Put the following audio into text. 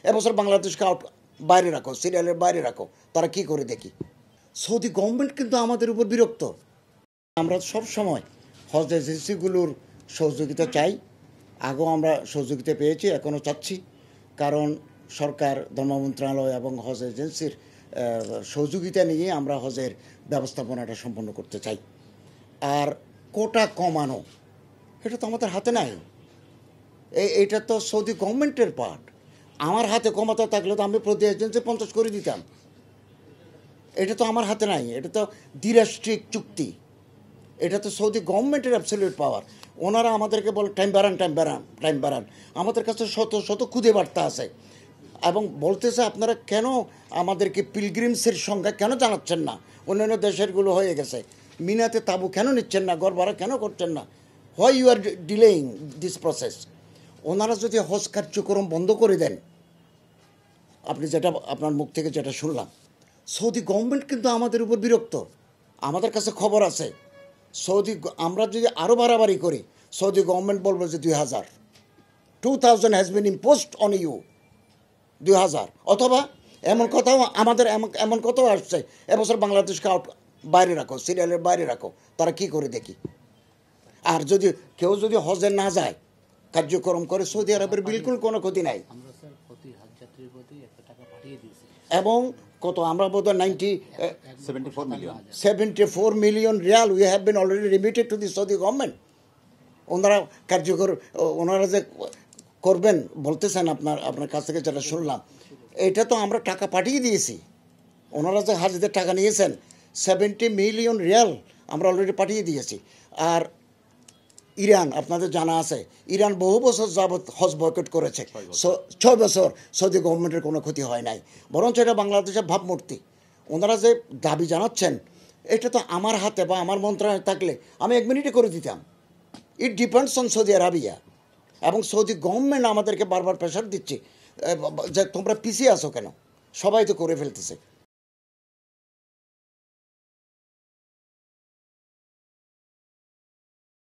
এবছর বাংলাদেশকে বাইরে রাখো, সিরিয়ালের বাইরে রাখো, তারা কি করে দেখি। সৌদি গভর্নমেন্ট কিন্তু আমাদের উপর বিরক্ত। আমরা সব সময় হজ এজেন্সিগুলোর সহযোগিতা চাই। আগেও আমরা সহযোগিতা পেয়েছি, এখনও চাচ্ছি, কারণ সরকার, ধর্ম মন্ত্রণালয় এবং হজ এজেন্সির সহযোগিতা নিয়ে আমরা হজের ব্যবস্থাপনাটা সম্পন্ন করতে চাই। আর কোটা কমানো এটা তো আমাদের হাতে নাই, এটা তো সৌদি গভর্নমেন্টের পার্ট। আমার হাতে ক্ষমতা থাকলে তো আমি প্রতি এজেন্সি 50 করে দিতাম। এটা তো আমার হাতে নাই, এটা তো দ্বিরাষ্ট্রিক চুক্তি, এটা তো সৌদি গভর্নমেন্টের অ্যাবসলিউট পাওয়ার। ওনারা আমাদেরকে বলে টাইম বাড়ান, টাইম বাড়ান, টাইম বাড়ান। আমাদের কাছে শত শত খুদে বার্তা আছে এবং বলতেছে আপনারা কেন আমাদেরকে পিলগ্রিমসের সংখ্যা কেন জানাচ্ছেন না, অন্যান্য দেশেরগুলো হয়ে গেছে। মিনাতে তাবু কেন নিচ্ছেন না, ঘর ভাড়া কেন করছেন না, why you are delaying this process. ওনারা যদি হজ কার্যক্রম বন্ধ করে দেন, আপনি যেটা আপনার মুখ থেকে যেটা শুনলাম, সৌদি গভর্নমেন্ট কিন্তু আমাদের উপর বিরক্ত। আমাদের কাছে খবর আছে, আমরা যদি আরও বাড়াবাড়ি করি, সৌদি গভর্নমেন্ট বলবে যে 2000 has been imposed on you, 2000। অথবা এমন কথাও আসছে, এবছর বাংলাদেশকে বাইরে রাখো, সিরিয়ালের বাইরে রাখো, তারা কি করে দেখি। আর কেউ যদি হজে না যায়, কার্যক্রম করে, সৌদি আরবের বিলকুল কোনো ক্ষতি নাই। এবং কত আমরা বোধহয় 74 million riyal we have been already remitted to the Saudi government. ওনারা যে করবেন বলতেছেন, আপনার কাছ থেকে যেটা শুনলাম, এটা তো আমরা টাকা পাঠিয়ে দিয়েছি। ওনারা যে হাজিদের টাকা নিয়েছেন 70 মিলিয়ন রিয়াল আমরা অলরেডি পাঠিয়ে দিয়েছি। আর ইরান, আপনাদের জানা আছে, ইরান বহু বছর যাবৎ হজ বয়কট করেছে, 6 বছর সৌদি গভর্নমেন্টের কোনো ক্ষতি হয় নাই, বরঞ্চ এটা বাংলাদেশের ভাবমূর্তি। ওনারা যে দাবি জানাচ্ছেন, এটা তো আমার হাতে বা আমার মন্ত্রণালয়ে থাকলে আমি 1 মিনিটে করে দিতাম। It depends on Saudi Arabia. এবং সৌদি গভর্নমেন্ট আমাদেরকে বারবার প্রেশার দিচ্ছে যে তোমরা পিছিয়ে আসো কেন, সবাই তো করে ফেলতেছে।